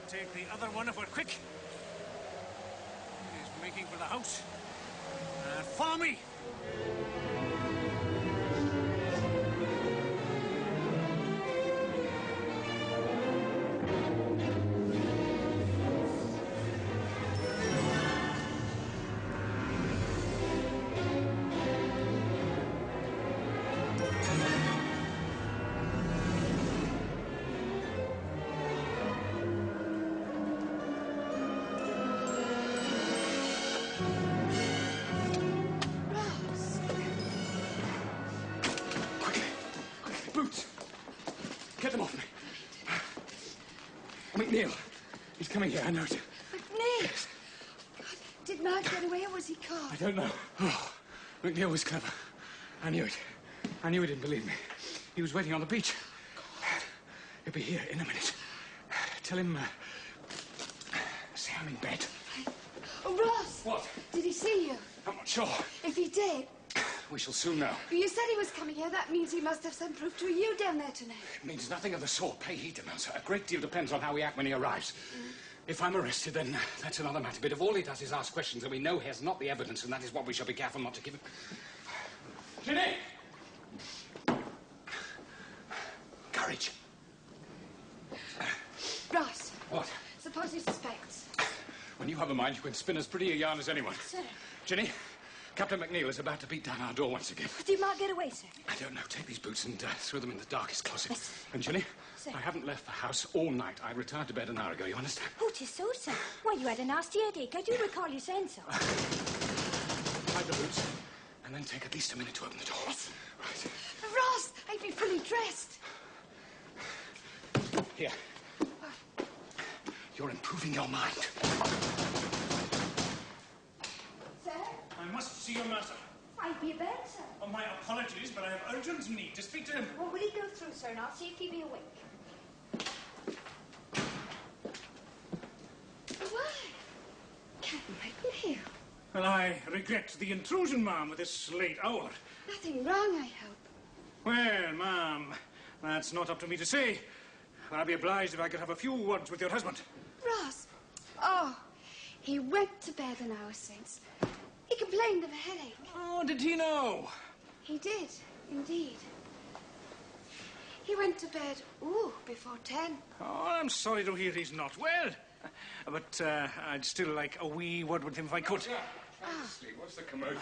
take the other one if we're quick. He's making for the house. Follow me! McNeil. He's coming here, I know it. McNeil? Yes. God, did Mark get away or was he caught? I don't know. Oh, McNeil was clever. I knew it. I knew he didn't believe me. He was waiting on the beach. He'll be here in a minute. Tell him, say I'm in bed. Oh, Ross! What? Did he see you? I'm not sure. If he did... We shall soon know. You said he was coming here. That means he must have some proof to you down there tonight. It means nothing of the sort. Pay heed to Mouse. A great deal depends on how we act when he arrives. If I'm arrested, then that's another matter. But if all he does is ask questions that we know he has not the evidence, and that is what we shall be careful not to give him. Ginny! Courage. Ross. What? Suppose he suspects. When you have a mind, you can spin as pretty a yarn as anyone. Sir. Ginny, Captain McNeil is about to beat down our door once again. Did Mark get away, sir? I don't know. Take these boots and throw them in the darkest closet. Yes. And, Ginny, sir. I haven't left the house all night. I retired to bed an hour ago, you understand? Oh, 'tis so, sir. Why, you had a nasty headache. I do recall you saying so. Hide the boots, and then take at least a minute to open the door. Yes. Right. Ross, I'd be fully dressed. Here. You're improving your mind. Sir? I must see your master. I'd be bed, sir. Oh, my apologies, but I have urgent need to speak to him. Well, will he go through, sir, and I'll see if he be awake. Why? Captain McNeil. Well, I regret the intrusion, ma'am, at this late hour. Nothing wrong, I hope. Well, ma'am, that's not up to me to say. I'd be obliged if I could have a few words with your husband. Ross. Oh, he went to bed an hour since. He complained of a headache. Oh, did he know? He did, indeed. He went to bed, before 10. Oh, I'm sorry to hear he's not well. But I'd still like a wee word with him if I could. Sleep. What's the commotion?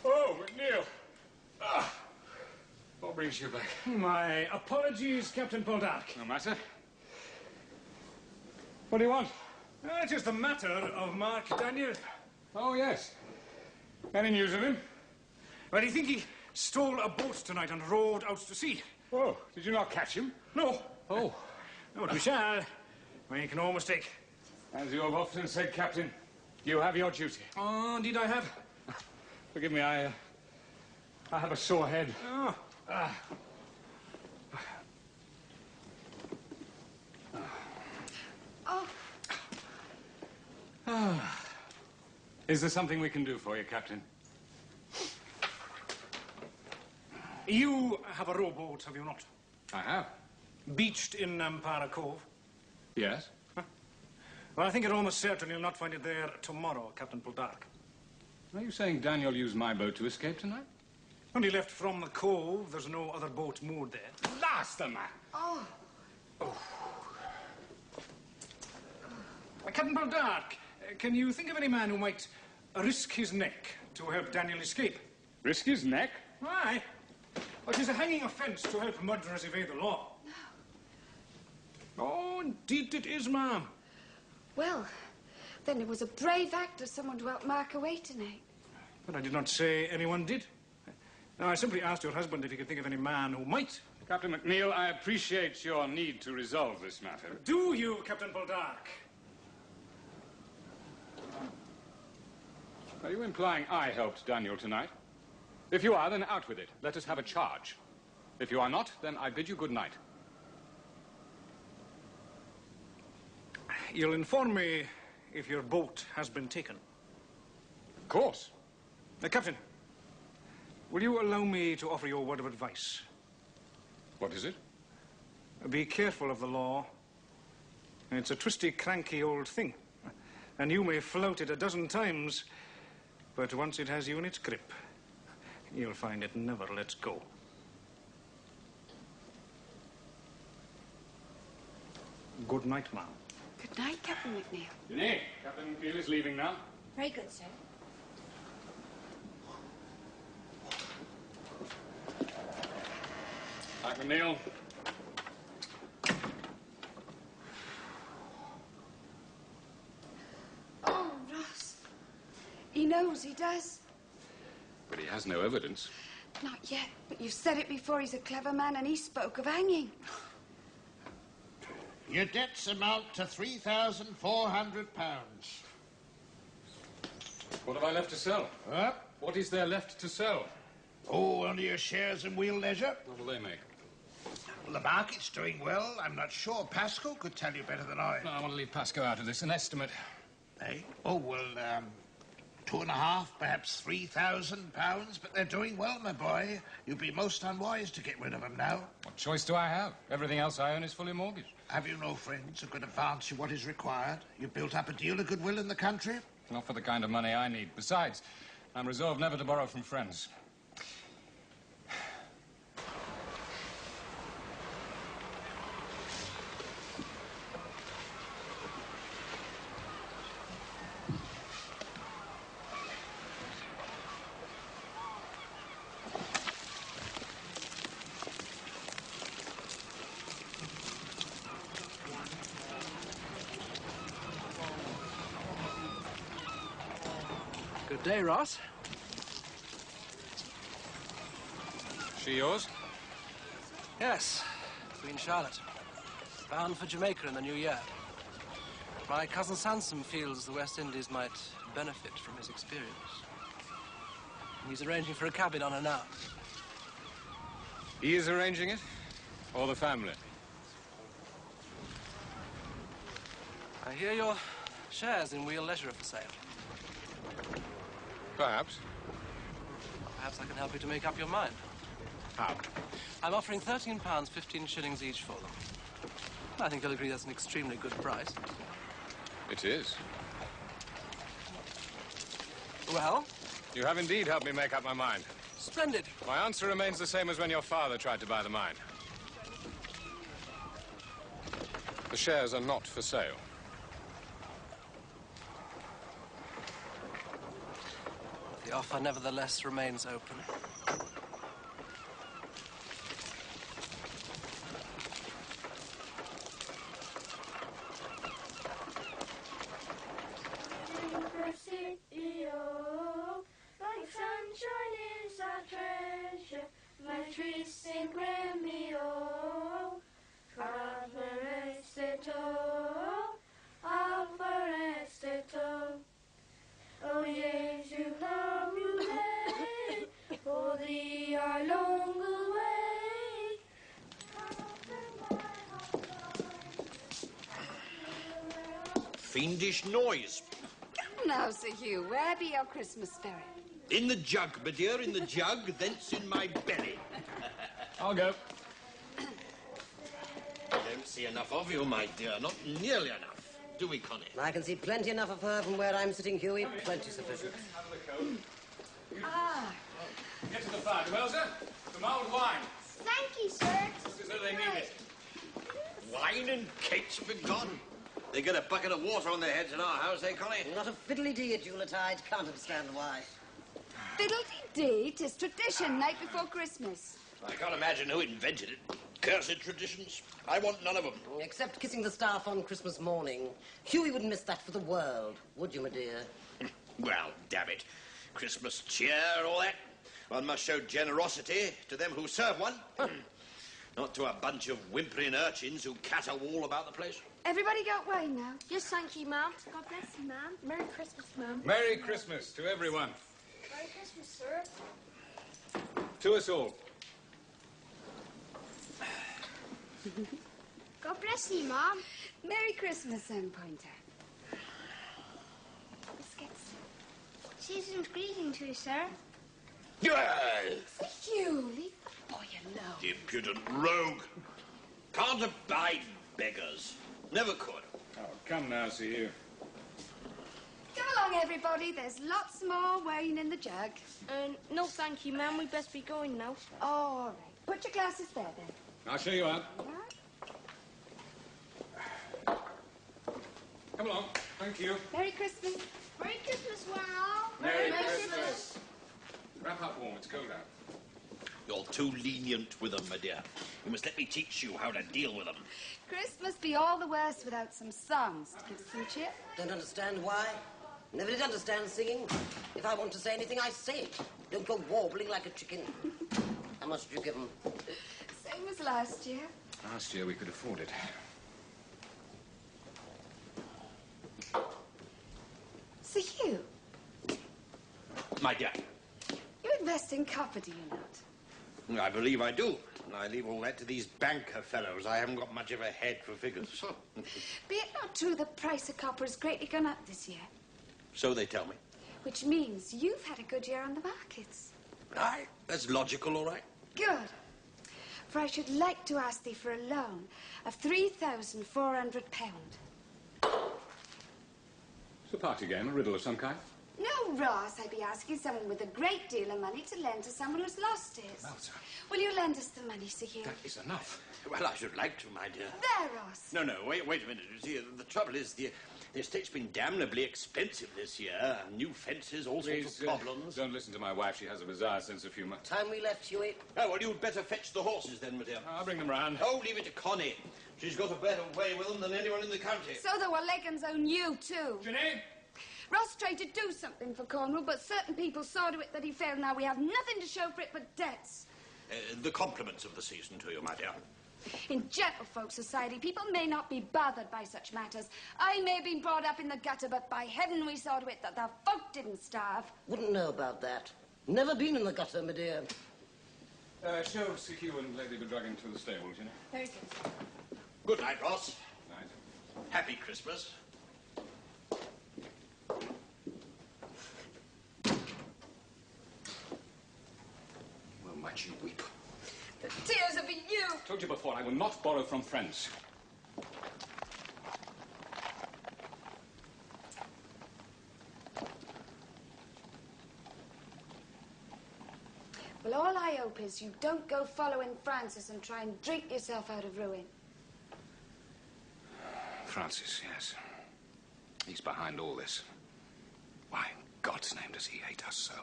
Oh, McNeil. What brings you back? My apologies, Captain Poldark. No matter. What do you want? It is the matter of Mark Daniel. Oh, yes. Any news of him? Well, do you think he stole a boat tonight and rowed out to sea? Oh, did you not catch him? No. Oh. No, but we shall. Make no mistake. As you have often said, Captain, you have your duty. Oh, indeed I have. Forgive me, I have a sore head. Oh. Is there something we can do for you, Captain? You have a rowboat, have you not? I have. Beached in Nampara Cove. Yes? Well, I think it almost certain you'll not find it there tomorrow, Captain Poldark. Are you saying Daniel used my boat to escape tonight? When he left from the cove, there's no other boat moored there. Blast the man! Oh. Captain Poldark, can you think of any man who might risk his neck to help Daniel escape? Risk his neck? Why? Well, it is a hanging offence to help murderers evade the law. No. Oh, indeed it is, ma'am. Well, then it was a brave act of someone to help Mark away tonight. But I did not say anyone did. No, I simply asked your husband if he could think of any man who might. Captain McNeil, I appreciate your need to resolve this matter. Do you, Captain Poldark? Are you implying I helped Daniel tonight? If you are, then out with it. Let us have a charge. If you are not, then I bid you good night. You'll inform me if your boat has been taken. Of course. Captain, will you allow me to offer you a word of advice? What is it? Be careful of the law It's a twisty, cranky old thing. And you may float it a dozen times, but once it has you in its grip, you'll find it never lets go. Good night, ma'am. Good night, Captain McNeil. Jenny, Captain McNeil is leaving now. Very good, sir. Hi, McNeil. Oh, Ross. He knows he does. But he has no evidence. Not yet, but you've said it before. He's a clever man, and he spoke of hanging. Your debts amount to £3,400. What have I left to sell? Huh? What is there left to sell? Oh, only your shares in Wheel Leisure. What will they make? Well, the market's doing well. I'm not sure. Pascal could tell you better than I. No, I want to leave Pasco out of this. An estimate. Eh? Oh, well, 2.5, perhaps £3,000, but they're doing well, my boy. You'd be most unwise to get rid of them now. What choice do I have? Everything else I own is fully mortgaged. Have you no friends who could advance you what is required? You've built up a deal of goodwill in the country? Not for the kind of money I need. Besides, I'm resolved never to borrow from friends. Good day, Ross. She yours? Yes, Queen Charlotte. Bound for Jamaica in the new year. My cousin Sansom feels the West Indies might benefit from his experience. He's arranging for a cabin on her now. He is arranging it? Or the family? I hear your shares in Wheel Leisure are for sale. Perhaps. Perhaps I can help you to make up your mind. How? I'm offering £13, 15 shillings each for them. I think you'll agree that's an extremely good price. It is. Well? You have indeed helped me make up my mind. Splendid. My answer remains the same as when your father tried to buy the mine. The shares are not for sale. The offer nevertheless remains open. Like sunshine is our treasure, my trees sing Gremio. Oh yes, you love you day, for thee I long away. Fiendish noise. Now, Sir Hugh, where be your Christmas spirit? In the jug, my dear, in the jug, thence in my belly. I'll go. I don't see enough of you, my dear. Not nearly enough. Do we, Connie? I can see plenty enough of her from where I'm sitting, Hughie. Plenty sufficient. Have the coat. Ah. Get to the fire, Elsa. Some old wine. Thank you, sir. Just as though they need it. Wine and cakes for God. They get a bucket of water on their heads in our house, eh, Connie? Not a fiddly-dee at Yuletide. Can't understand why. Fiddle-dee-dee, 'tis tradition, night before Christmas. I can't imagine who invented it. Cursed traditions. I want none of them. Except kissing the staff on Christmas morning. Hughie wouldn't miss that for the world, would you, my dear? Well, damn it. Christmas cheer, all that. One must show generosity to them who serve one. Not to a bunch of whimpering urchins who caterwaul about the place. Everybody got wine now? Yes, thank you, ma'am. God bless you, ma'am. Merry Christmas, ma'am. Merry Christmas to everyone. Merry Christmas, sir. To us all. God bless you, ma'am. Merry Christmas, then, Pointer. Biscuits. Season's greeting to you, sir. Yes! Sir Hugh, leave the boy alone. The impudent rogue. Can't abide beggars. Never could. Come now, see you. Come along, everybody. There's lots more wine in the jug. No, thank you, ma'am. We'd best be going now. All right. Put your glasses there, then. I'll show you out. All right. Come along. Thank you. Merry Christmas. Merry Christmas, one and all. Merry Christmas. Wrap up warm. It's cold out. You're too lenient with them, my dear. You must let me teach you how to deal with them. Christmas be all the worse without some songs to give some cheer. Don't understand why. Never did understand singing. If I want to say anything, I say it. Don't go warbling like a chicken. How much did you give them? Same as last year. Last year we could afford it. So you My dear, invest in copper, do you not? I believe I do. I leave all that to these banker fellows. I haven't got much of a head for figures. Be it not true the price of copper has greatly gone up this year? So they tell me. Which means you've had a good year on the markets. Aye, that's logical, all right. Good. For I should like to ask thee for a loan of £3,400. It's a party game, a riddle of some kind. No, Ross, I'd be asking someone with a great deal of money to lend to someone who's lost his. Well, sir. Will you lend us the money, Sir Hugh? That is enough. Well, I should like to, my dear. There, Ross. No, wait a minute. You see, the trouble is the estate's been damnably expensive this year. New fences, all sorts of problems. Don't listen to my wife. She has a bizarre sense of humour. Time we left, Huey. Oh, well, you'd better fetch the horses then, my dear. I'll bring them round. Oh, leave it to Connie. She's got a better way with them than anyone in the county. So the Wallegans own you, too. Jenny! Ross tried to do something for Cornwall, but certain people saw to it that he failed. Now we have nothing to show for it but debts. The compliments of the season to you, my dear. In gentlefolk society, people may not be bothered by such matters. I may have been brought up in the gutter, but by heaven we saw to it that the folk didn't starve. Wouldn't know about that. Never been in the gutter, my dear. Show Sir Hugh and Lady Bedragon to the stables, you know. Very good. Good night, Ross. Night. Happy Christmas. Well, might you weep. The tears have been you. I told you before, I will not borrow from friends. Well, all I hope is you don't go following Francis and try and drink yourself out of ruin. Francis, yes. He's behind all this. Why in God's name does he hate us so?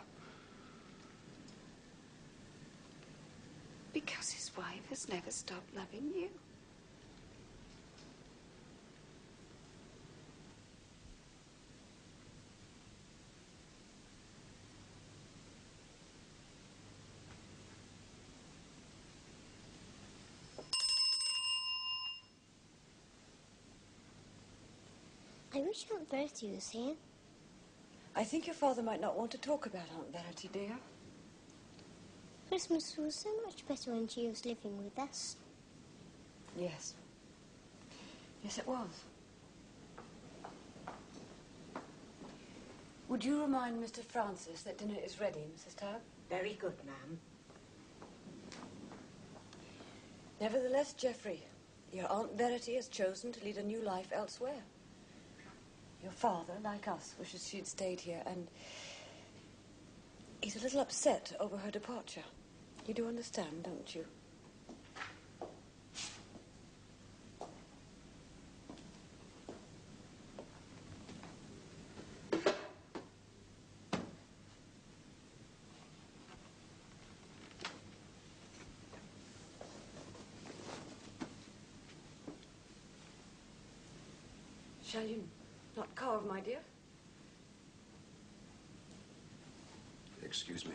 Because his wife has never stopped loving you. I wish Aunt Verity was here. I think your father might not want to talk about Aunt Verity, dear. Christmas was so much better when she was living with us. Yes. Yes, it was. Would you remind Mr. Francis that dinner is ready, Mrs. Tabb? Very good, ma'am. Nevertheless, Geoffrey, your Aunt Verity has chosen to lead a new life elsewhere. Your father, like us, wishes she'd stayed here, and he's a little upset over her departure. You do understand, don't you? Shall you not carve, my dear? Excuse me.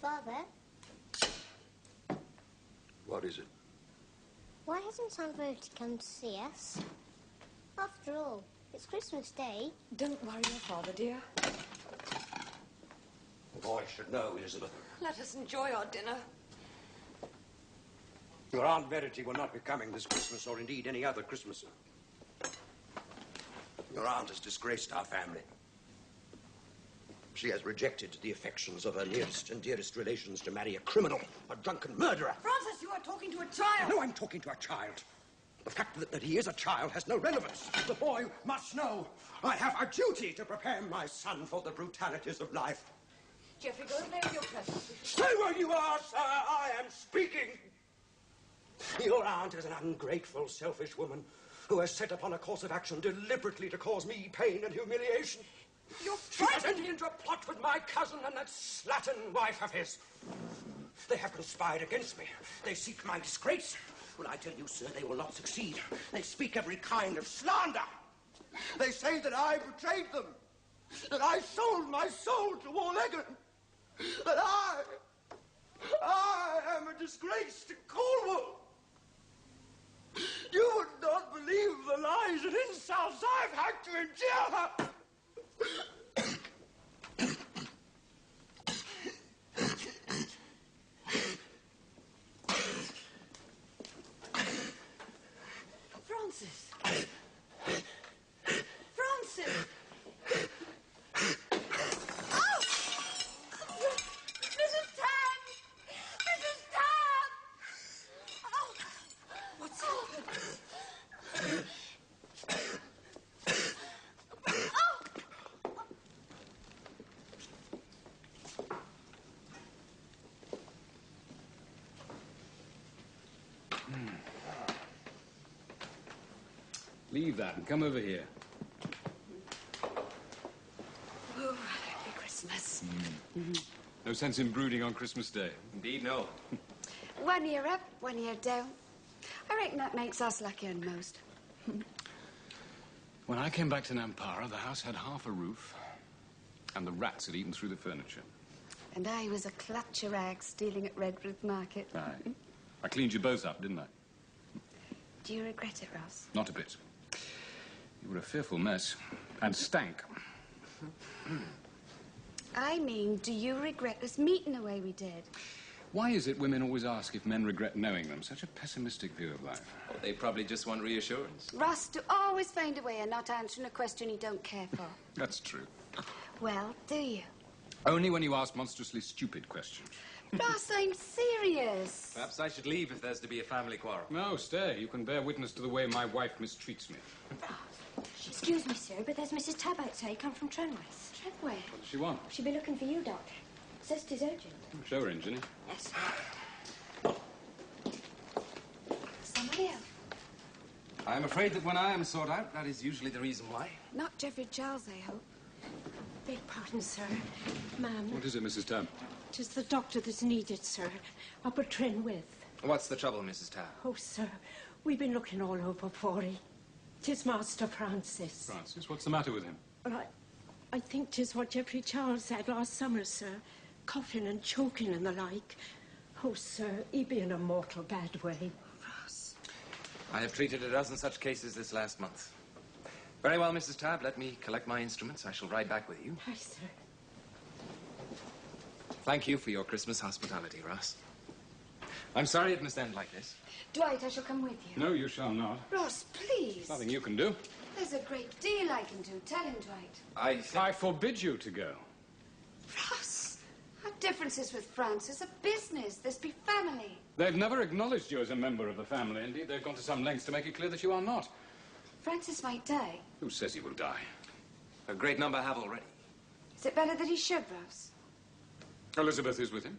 Father, What is it? why hasn't Aunt Verity come to see us? After all, it's Christmas Day. Don't worry your father, dear. I should know, Elizabeth. Let us enjoy our dinner. Your Aunt Verity will not be coming this Christmas, or indeed any other Christmas. Your aunt has disgraced our family. She has rejected the affections of her nearest and dearest relations to marry a criminal, a drunken murderer. Francis, you are talking to a child. No, I'm talking to a child. The fact that he is a child has no relevance. The boy must know I have a duty to prepare my son for the brutalities of life. Geoffrey, go and lay with your presence. Stay where you are, sir. I am speaking. Your aunt is an ungrateful, selfish woman who has set upon a course of action deliberately to cause me pain and humiliation. She has entered into a plot with my cousin and that slattern wife of his. They have conspired against me. They seek my disgrace. Well, I tell you, sir, they will not succeed. They speak every kind of slander. They say that I betrayed them, that I sold my soul to Warlegan, that I am a disgrace to Cornwall. You would not believe the lies and insults I've had to endure. Francis! Francis! Oh! Mrs. Tan! Mrs. Tan! Oh! What's happened? Leave that and come over here. Oh, happy Christmas. No sense in brooding on Christmas Day. Indeed, no. 1 year up, 1 year down. I reckon that makes us luckier than most. When I came back to Nampara, the house had half a roof, and the rats had eaten through the furniture. And I was a clutch of rags stealing at Redruth Market. Aye. I cleaned you both up, didn't I? Do you regret it, Ross? Not a bit. You were a fearful mess, and stank. I mean, do you regret us meeting the way we did? Why is it women always ask if men regret knowing them? Such a pessimistic view of life. Well, they probably just want reassurance. Ross to always find a way of not answering a question he don't care for. That's true. Well, do you? Only when you ask monstrously stupid questions. Ross, I'm serious. Perhaps I should leave if there's to be a family quarrel. No, stay. You can bear witness to the way my wife mistreats me. Excuse me, sir, but there's Mrs. Tabb outside, come from Trenwith. Trenwith? What does she want? She'll be looking for you, Doctor. Says 'tis urgent. Show her in, Ginny. Yes. Somebody else? I'm afraid that when I am sought out, that is usually the reason why. Not Geoffrey Charles, I hope. Beg pardon, sir. Ma'am, What is it, Mrs. Tabb? 'tis the doctor that's needed, sir. Up at Trenwith. What's the trouble, Mrs. Tabb? Oh, sir, we've been looking all over for him. 'Tis Master Francis. Francis, what's the matter with him? Well, I think 'tis what Geoffrey Charles had last summer, sir. Coughing and choking and the like. Oh, sir, he be in a mortal bad way. Ross. I have treated a dozen such cases this last month. Very well, Mrs. Tabb, let me collect my instruments. I shall ride back with you. Aye, sir. Thank you for your Christmas hospitality, Ross. I'm sorry it must end like this. Dwight, I shall come with you. No, you shall not. Ross, please. There's nothing you can do. There's a great deal I can do. Tell him, Dwight. I forbid you to go. Ross, our differences with Francis are business. This be family. They've never acknowledged you as a member of the family. Indeed, they've gone to some lengths to make it clear that you are not. Francis might die. Who says he will die? A great number have already. Is it better that he should, Ross? Elizabeth is with him.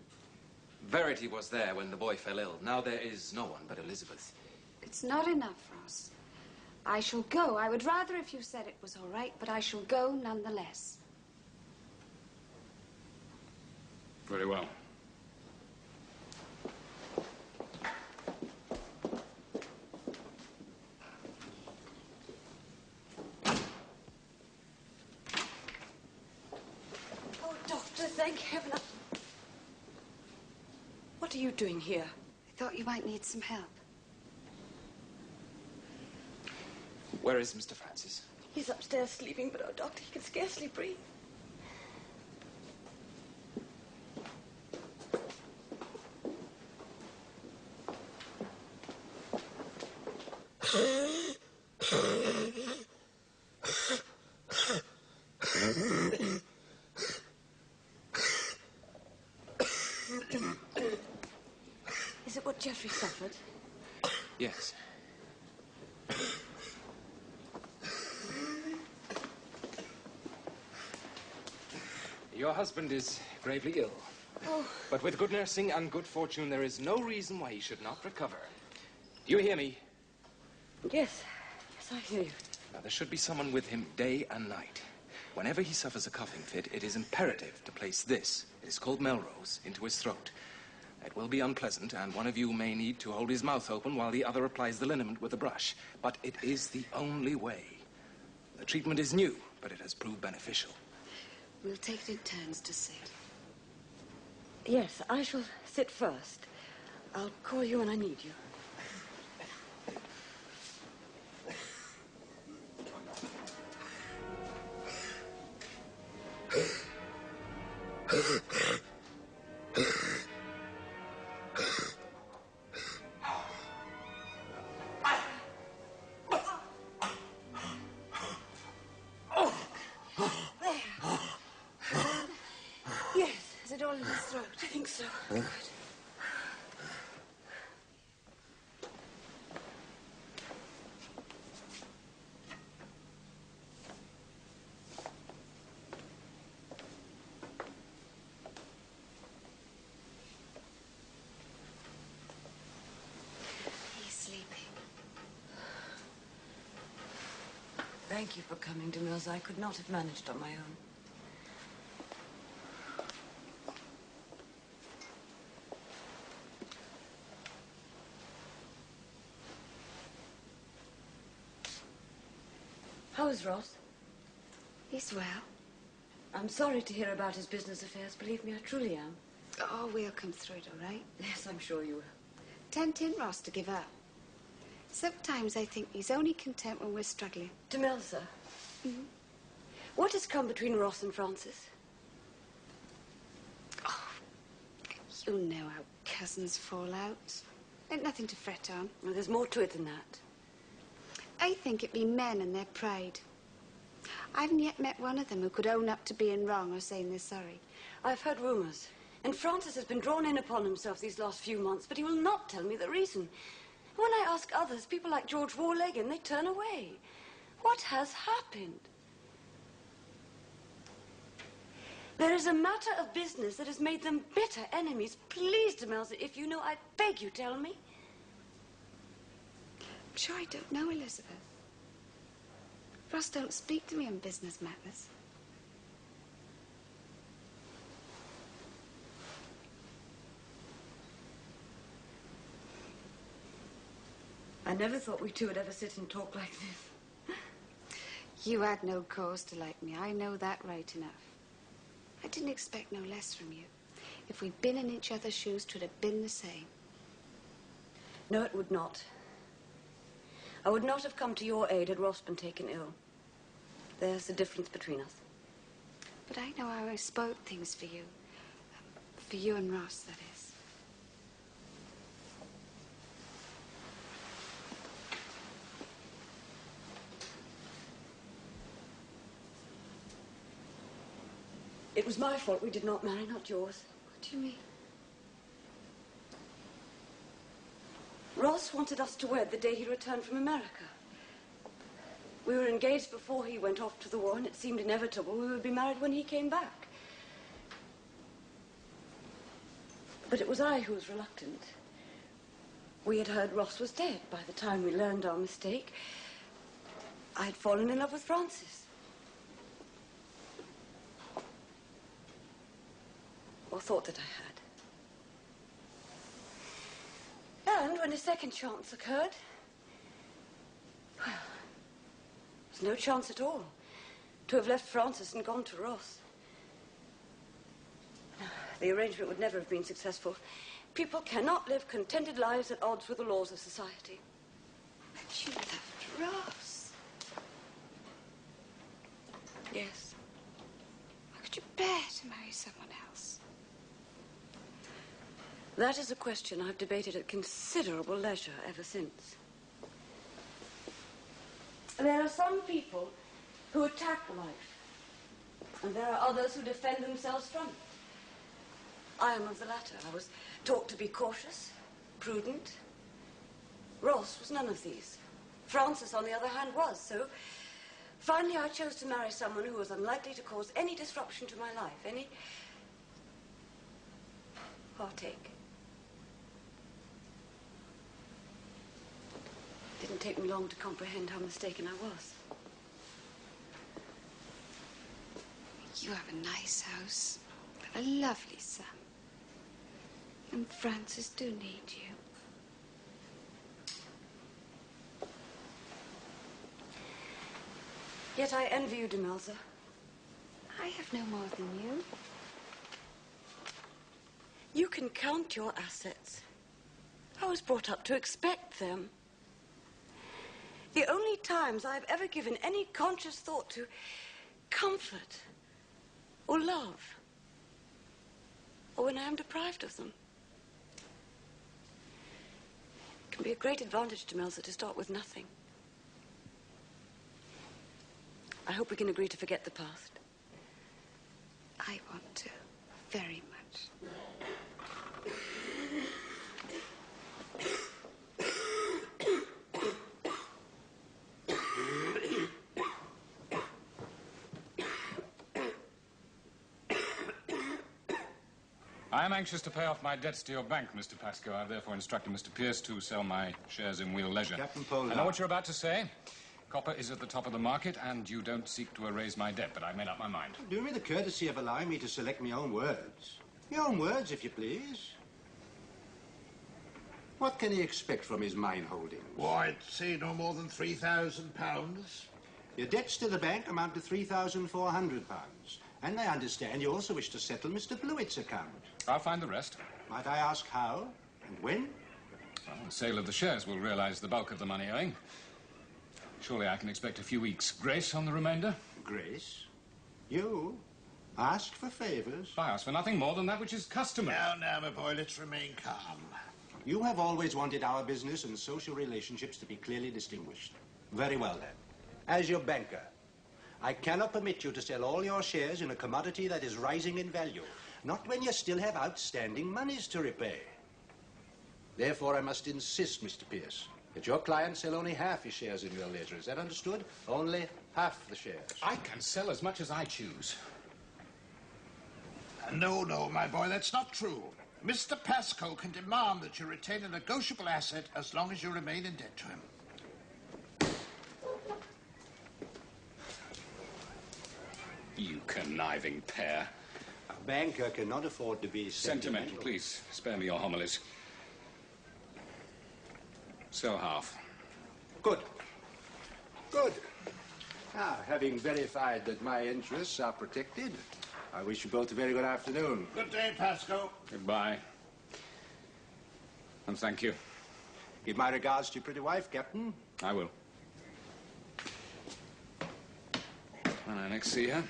Verity was there when the boy fell ill. Now there is no one but Elizabeth. It's not enough, Ross. I shall go. I would rather if you said it was all right, but I shall go nonetheless. Very well. Oh, Doctor, thank heaven. What are you doing here? I thought you might need some help. Where is Mr. Francis? He's upstairs sleeping, but, oh, Doctor, he can scarcely breathe. Yes. Your husband is gravely ill. Oh. But with good nursing and good fortune, there is no reason why he should not recover. Do you hear me? Yes. Yes, I hear you. Now, there should be someone with him day and night. Whenever he suffers a coughing fit, it is imperative to place this, it is called Melrose, into his throat. It will be unpleasant, and one of you may need to hold his mouth open while the other applies the liniment with a brush. But it is the only way. The treatment is new, but it has proved beneficial. We'll take it in turns to sit. Yes, I shall sit first. I'll call you when I need you. Yes, is it all in his throat? I think so. Good. He's sleeping. Thank you for coming to Mills. I could not have managed on my own. How is Ross? He's well. I'm sorry to hear about his business affairs. Believe me, I truly am. Oh, we'll come through it, all right? Yes, I'm sure you will. Tempting Ross to give up. Sometimes I think he's only content when we're struggling. To Mills, sir. Mm-hmm. What has come between Ross and Francis? Oh, you know how cousins fall out. Ain't nothing to fret on. Well, there's more to it than that. I think it be men and their pride. I haven't yet met one of them who could own up to being wrong or saying they're sorry. I've heard rumours. And Francis has been drawn in upon himself these last few months, but he will not tell me the reason. When I ask others, people like George Warlegan, they turn away. What has happened? There is a matter of business that has made them bitter enemies. Please, Demelza, if you know, I beg you tell me. I'm sure I don't know, Elizabeth. Ross don't speak to me on business matters. I never thought we two would ever sit and talk like this. You had no cause to like me. I know that right enough. I didn't expect no less from you. If we'd been in each other's shoes, 'twould have been the same. No, it would not. I would not have come to your aid had Ross been taken ill. There's the difference between us. But I know how I spoke things for you. For you and Ross, that is. It was my fault we did not marry, not yours. What do you mean? Ross wanted us to wed the day he returned from America. We were engaged before he went off to the war, and it seemed inevitable we would be married when he came back. But it was I who was reluctant. We had heard Ross was dead by the time we learned our mistake. I had fallen in love with Francis. Or thought that I had. And when a second chance occurred, well, there was no chance at all to have left Francis and gone to Ross. The arrangement would never have been successful. People cannot live contented lives at odds with the laws of society. But you loved Ross. Yes. How could you bear to marry someone else? That is a question I've debated at considerable leisure ever since. There are some people who attack life, and there are others who defend themselves from it. I am of the latter. I was taught to be cautious, prudent, Ross was none of these. Francis, on the other hand, was. So finally I chose to marry someone who was unlikely to cause any disruption to my life, any heartache. It didn't take me long to comprehend how mistaken I was. You have a nice house, a lovely son. And Francis do need you. Yet I envy you, Demelza. I have no more than you. You can count your assets. I was brought up to expect them. The only times I've ever given any conscious thought to comfort or love, or when I am deprived of them. It can be a great advantage, Demelza, to start with nothing. I hope we can agree to forget the past. I want to, very much. I am anxious to pay off my debts to your bank, Mr. Pascoe. I've therefore instructed Mr. Pierce to sell my shares in Wheel Leisure. Captain Poldark. I know what you're about to say. Copper is at the top of the market, and you don't seek to erase my debt, but I've made up my mind. Do me the courtesy of allowing me to select my own words. Your own words, if you please. What can he expect from his mine holdings? Why, I'd say no more than £3,000. Your debts to the bank amount to £3,400. And I understand you also wish to settle Mr. Blewett's account. I'll find the rest. Might I ask how and when? Well, the sale of the shares will realize the bulk of the money owing. Surely I can expect a few weeks' grace on the remainder. Grace? You ask for favors? I ask for nothing more than that which is customary. Now, my boy, let's remain calm. You have always wanted our business and social relationships to be clearly distinguished. Very well, then. As your banker, I cannot permit you to sell all your shares in a commodity that is rising in value, not when you still have outstanding monies to repay. Therefore, I must insist, Mr. Pierce, that your client sell only half his shares in Wheel Leisure. Is that understood? Only half the shares. I can sell as much as I choose. No, my boy, that's not true. Mr. Pascoe can demand that you retain a negotiable asset as long as you remain in debt to him. You conniving pair. A banker cannot afford to be Sentimental, please. Spare me your homilies. Sell half. Good. Good. Now, having verified that my interests are protected, I wish you both a very good afternoon. Good day, Pascoe. Goodbye. And thank you. Give my regards to your pretty wife, Captain. I will. When I next see her.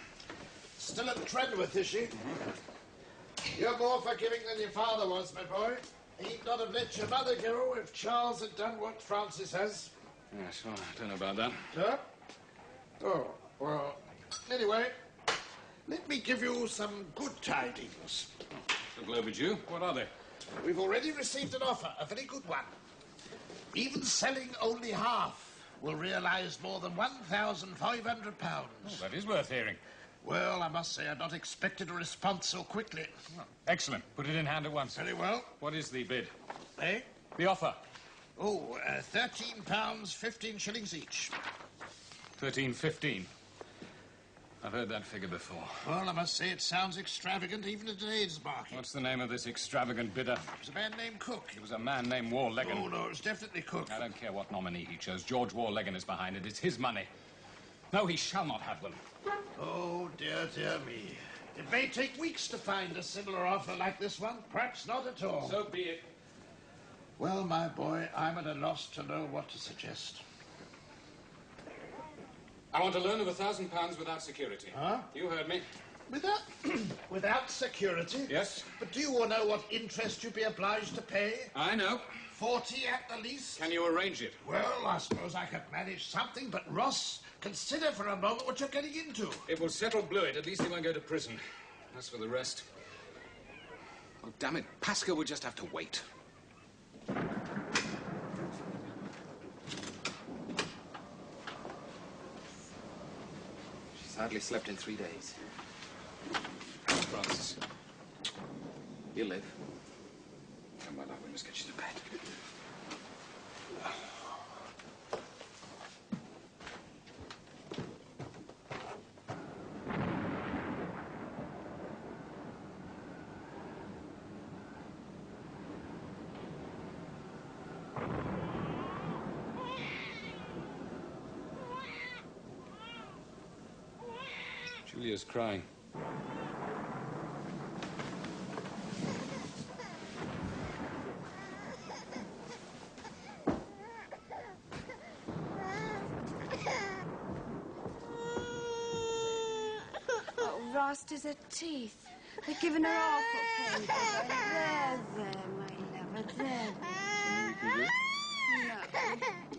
Still at Trenwith, is she? Mm-hmm. You're more forgiving than your father was, my boy. He'd not have let your mother go if Charles had done what Francis has. Yes, well, I don't know about that. Huh? Oh, well, anyway, let me give you some good tidings. So overdue. What are they? We've already received an offer, a very good one. Even selling only half will realise more than £1,500. Oh, that is worth hearing. Well, I must say I'd not expected a response so quickly. Well, excellent. Put it in hand at once. Very well. What is the bid? Eh? The offer. Oh, £13, 15 shillings each. 13.15. I've heard that figure before. Well, I must say it sounds extravagant even in today's market. What's the name of this extravagant bidder? It was a man named Cook. It was a man named Warlegan. Oh, no, it was definitely Cook. I don't care what nominee he chose. George Warlegan is behind it. It's his money. No, he shall not have them. Oh, dear me. It may take weeks to find a similar offer like this one. Perhaps not at all. So be it. Well, my boy, I'm at a loss to know what to suggest. I want a loan of £1,000 without security. Huh? You heard me. Without security? Yes. But do you know what interest you'd be obliged to pay? I know. 40 at the least? Can you arrange it? Well, I suppose I could manage something, but Ross, consider for a moment what you're getting into. It will settle Blewett. At least he won't go to prison. As for the rest... Oh, damn it. Pascoe will just have to wait. Yes, hardly slept in 3 days. Francis. You live. Come on, love, we must get you to bed. Julia's crying. Oh, Rost is her teeth. They're giving her awful pain. There, my lover, there.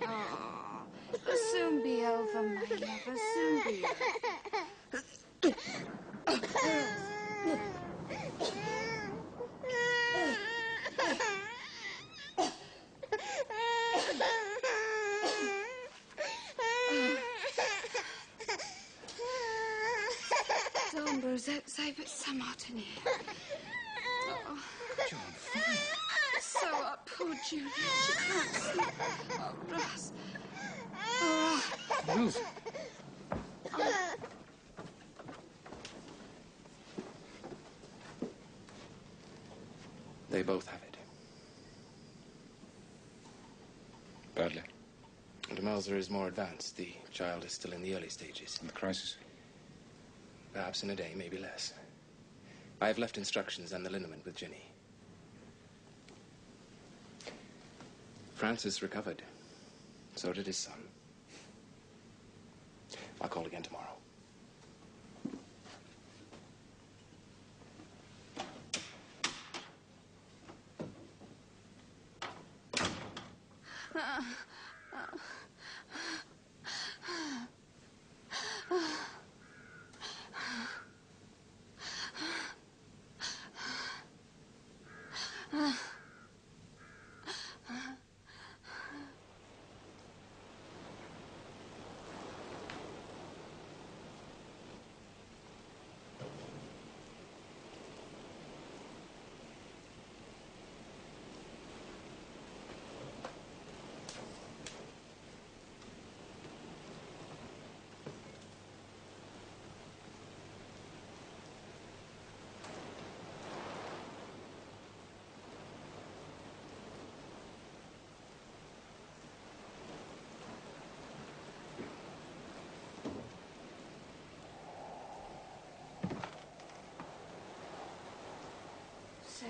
No. Oh, it'll soon be over, my lover, soon be over. Dawnbrew's outside, but some hot in here. Oh. John, fine. So up, poor Julia. She can't sleep. Oh, Ross. Oh. Move. They both have it. Badly. The Mauser is more advanced. The child is still in the early stages. In the crisis? Perhaps in a day, maybe less. I have left instructions and the liniment with Ginny. Francis recovered. So did his son. I'll call again tomorrow. Sir.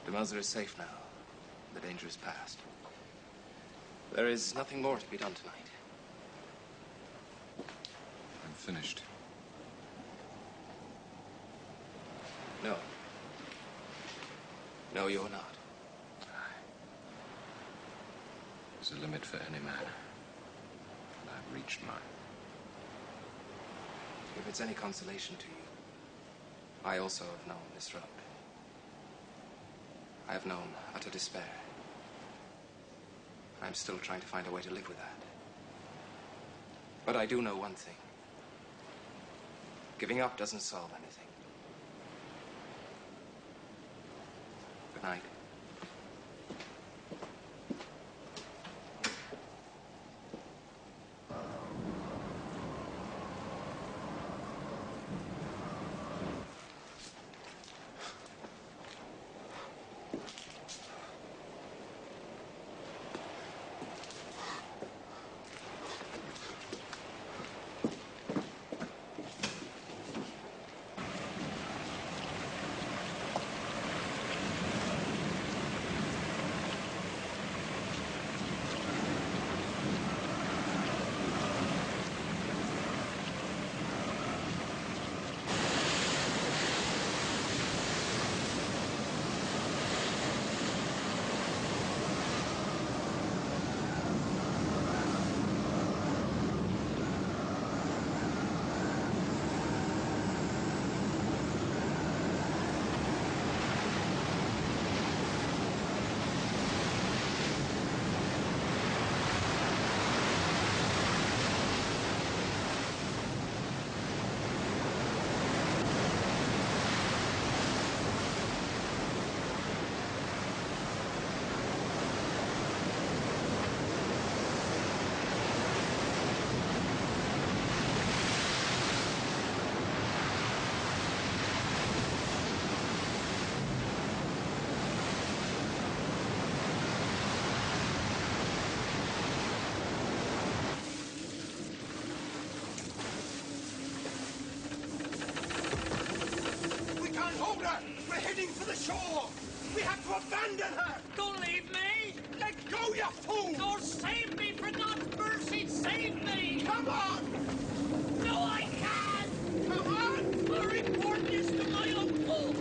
The Mauser is safe now. The danger is past. There is nothing more to be done tonight. I'm finished. No. No, you're not. There's a limit for any man. And I've reached mine. If it's any consolation to you, I also have known this road. I have known utter despair. I'm still trying to find a way to live with that. But I do know one thing. Giving up doesn't solve anything. Good night. the shore! We have to abandon her! Don't leave me! Let go, you fool! Oh, save me, for God's mercy, save me! Come on! No, I can't! Come on! I'll report this to my uncle!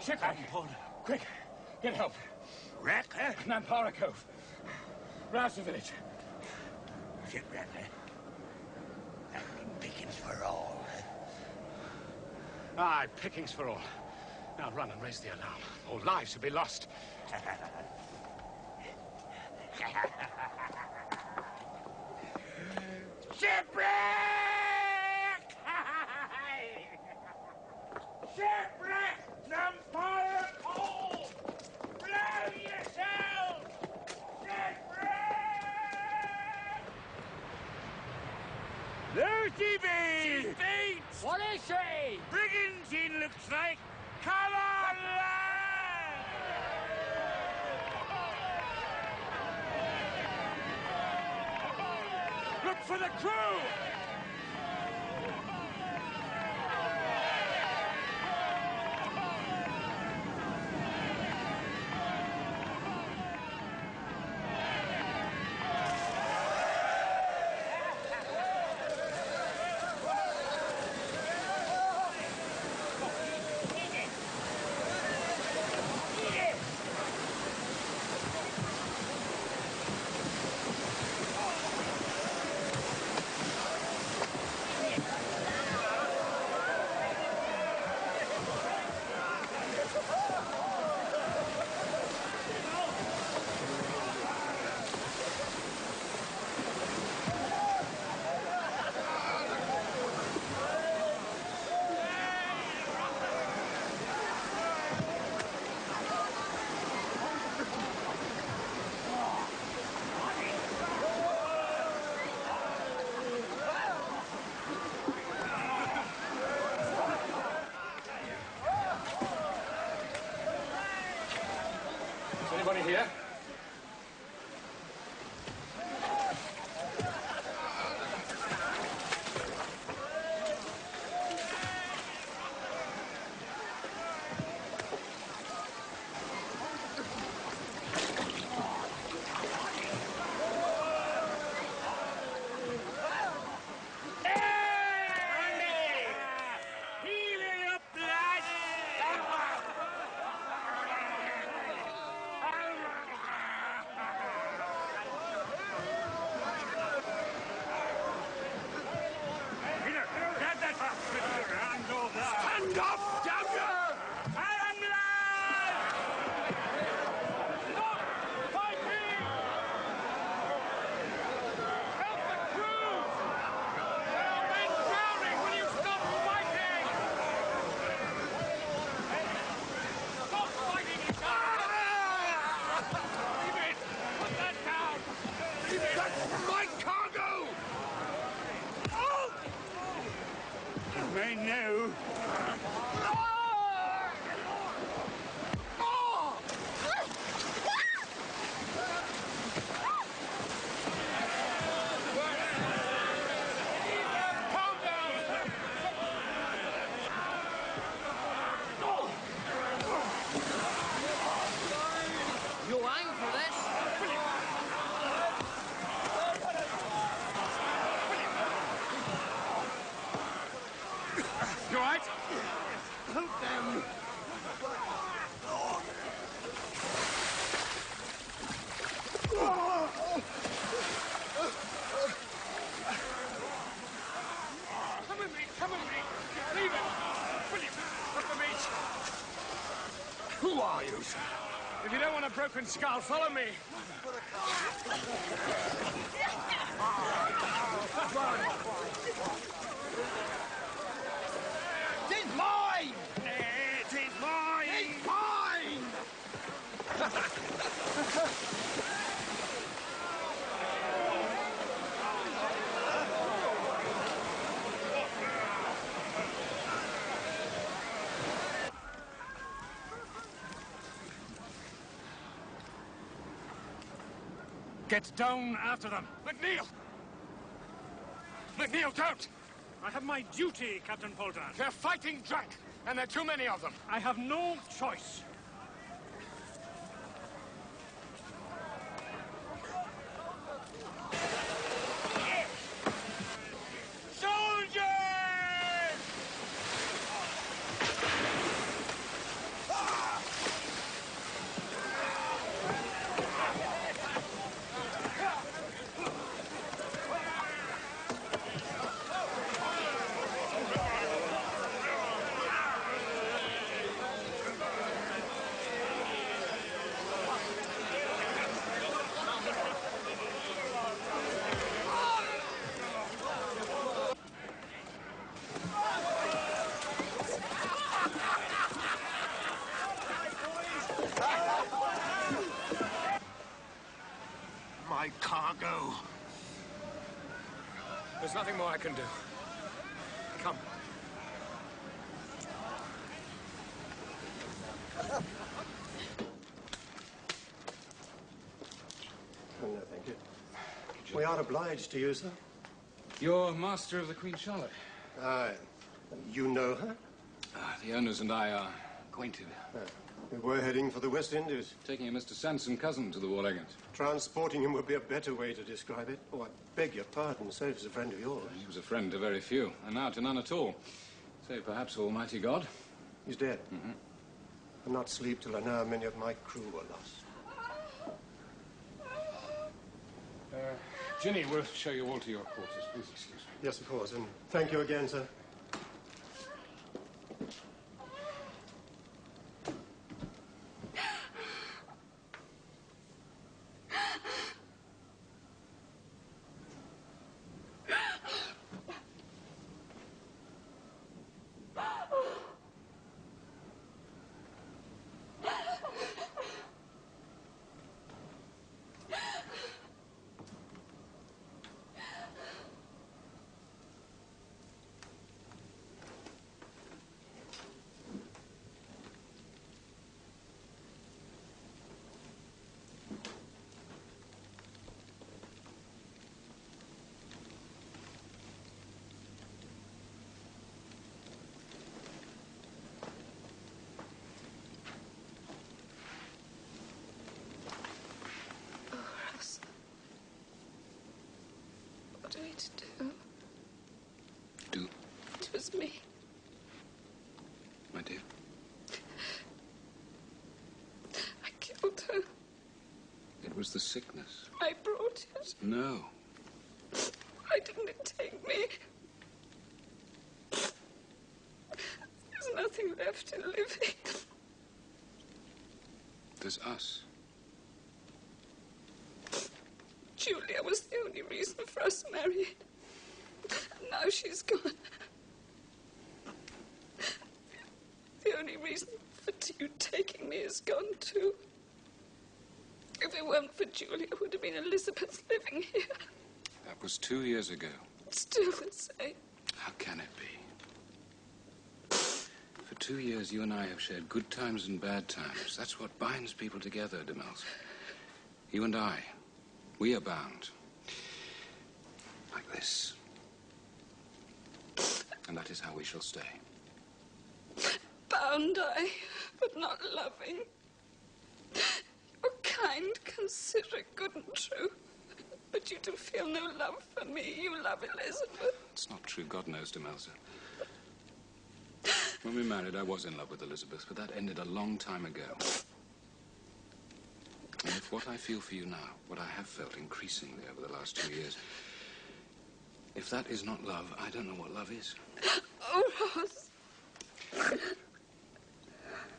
Shipwreck. Quick, get help. Wreck, eh? Nampara Cove. Rouse the village. Shipwreck, eh? That pickings for all, eh? Aye, pickings for all. Now run and raise the alarm. All lives will be lost. Shipwreck! Shipwreck! Nampara Cove! Blow yourself! Shipwreck! There she be! She's beat! What is she? Brigantine looks like. Come on, lad! Look for the crew! Is anybody here? Who are you? If you don't want a broken skull, follow me. It is mine! It is mine! It's mine! Get down after them. McNeil! McNeil, don't! I have my duty, Captain Poldark. They're fighting drunk, and there are too many of them. I have no choice. My cargo. There's nothing more I can do. Come. Oh, no, thank you. We are obliged to you, sir. You're master of the Queen Charlotte. Aye. You know her? The owners and I are acquainted. We were heading for the West Indies. Taking a Mr. Sanson cousin to the Warlegans. Transporting him would be a better way to describe it. Oh, I beg your pardon, sir, if he's a friend of yours. He was a friend to very few, and now to none at all. Say, perhaps Almighty God? He's dead. Mm-hmm. I'll not sleep till I know how many of my crew were lost. Ginny, we'll show you all to your quarters. Please excuse me. Yes, of course, and thank you again, sir. What are we to do? Do? It was me. My dear? I killed her. It was the sickness. I brought it. No. Why didn't it take me? There's nothing left in living. There's us. Julia was the only reason for us marrying. And now she's gone. The only reason for you taking me is gone too. If it weren't for Julia, it would have been Elizabeth living here. That was 2 years ago. It's still the same. How can it be? For 2 years, you and I have shared good times and bad times. That's what binds people together, Demelza. You and I. We are bound. Like this. And that is how we shall stay. Bound but not loving. You're kind, considerate, good and true. But you do feel no love for me. You love Elizabeth. It's not true. God knows, Demelza. When we married, I was in love with Elizabeth, but that ended a long time ago. And if what I feel for you now, what I have felt increasingly over the last 2 years, if that is not love, I don't know what love is. Oh, Ross.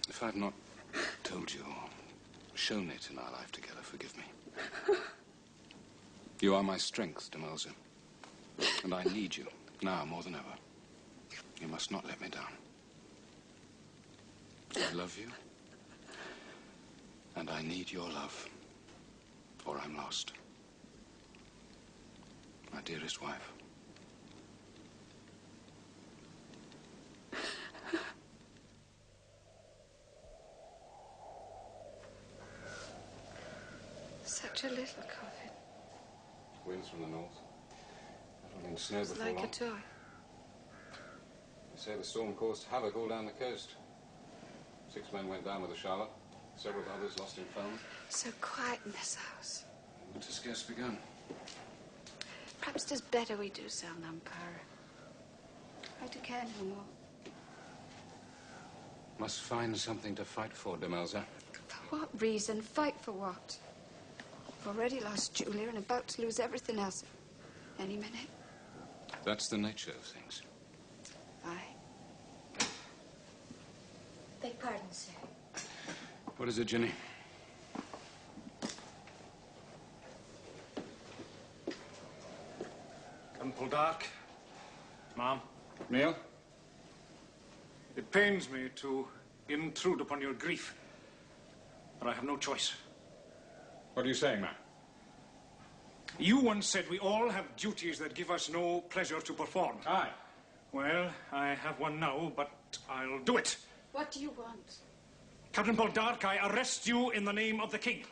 If I've not told you, shown it in our life together, forgive me. You are my strength, Demelza. And I need you, now more than ever. You must not let me down. I love you. And I need your love, or I'm lost. My dearest wife. Such a little coffin. Winds from the north. I've been snow It's before like long. a toy. They say the storm caused havoc all down the coast. 6 men went down with the Charlotte. Several others lost in foam. So quiet in this house. Winter's scarce begun. Perhaps it is better we do so, Nampara. I do care no more. Must find something to fight for, Demelza. For what reason? Fight for what? We've already lost Julia and about to lose everything else. Any minute. That's the nature of things. Aye. Beg pardon, sir. What is it, Ginny? Come, Poldark. Ma'am. Neil? It pains me to intrude upon your grief, but I have no choice. What are you saying, man? You once said we all have duties that give us no pleasure to perform. Aye. Well, I have one now, but I'll do it. What do you want? Captain Poldark, I arrest you in the name of the King.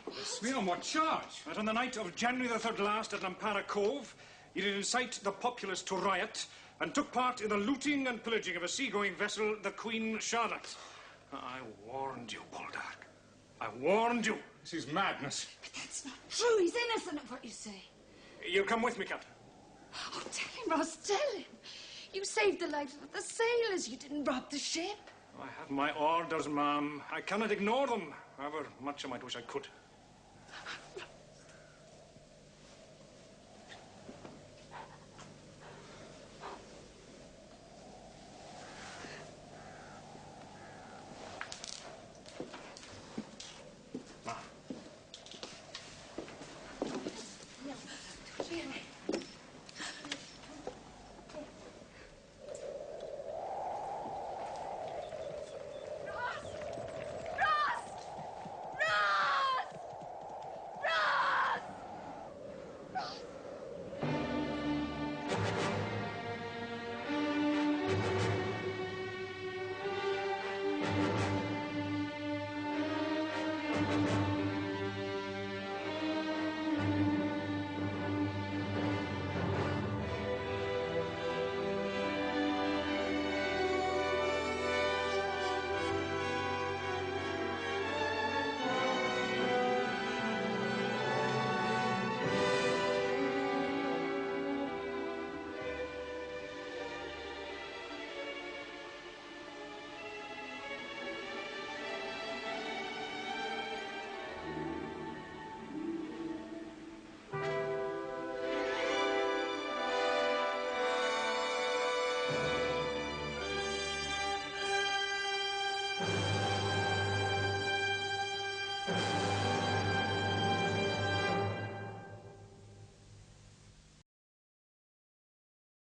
Me on what charge? That on the night of January the 3rd last at Lampara Cove, you did incite the populace to riot and took part in the looting and pillaging of a seagoing vessel, the Queen Charlotte. I warned you, Poldark. I warned you. This is madness. But that's not true. He's innocent of what you say. You'll come with me, Captain. Oh, tell him, Ross, tell him. You saved the lives of the sailors. You didn't rob the ship. I have my orders, ma'am. I cannot ignore them, however much I might wish I could.